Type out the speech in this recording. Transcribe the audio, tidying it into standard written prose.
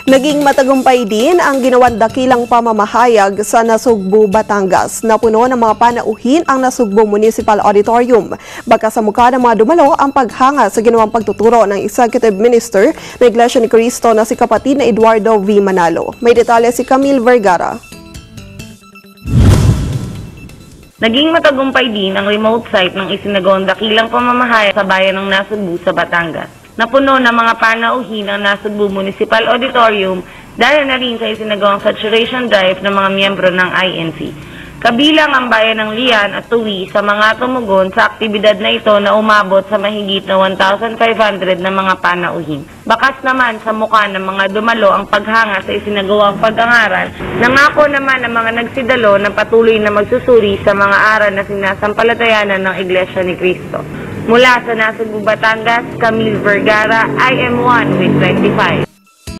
Naging matagumpay din ang ginawang dakilang pamamahayag sa Nasugbu, Batangas. Napuno ng mga panauhin ang Nasugbu Municipal Auditorium. Baka sa mukha ng mga dumalo ang paghanga sa ginawang pagtuturo ng Executive Minister ng Iglesia ni Cristo na si kapatid na Eduardo V. Manalo. May detalye si Camille Vergara. Naging matagumpay din ang remote site ng isinagawang dakilang pamamahayag sa bayan ng Nasugbu sa Batangas. Napuno ng mga panauhin ang Nasugbu Municipal Auditorium dahil na rin sa isinagawang saturation drive ng mga miyembro ng INC. Kabilang ang bayan ng Lian at Tuwi sa mga tumugon sa aktibidad na ito na umabot sa mahigit na 1,500 na mga panauhin. Bakas naman sa mukha ng mga dumalo ang paghanga sa isinagawang pag-angaral. Nangako naman ang mga nagsidalo na patuloy na magsusuri sa mga aral na sinasampalatayanan ng Iglesia ni Cristo. Mula sa Nasugbu, Batangas, Camille Vergara, IM1 with 25.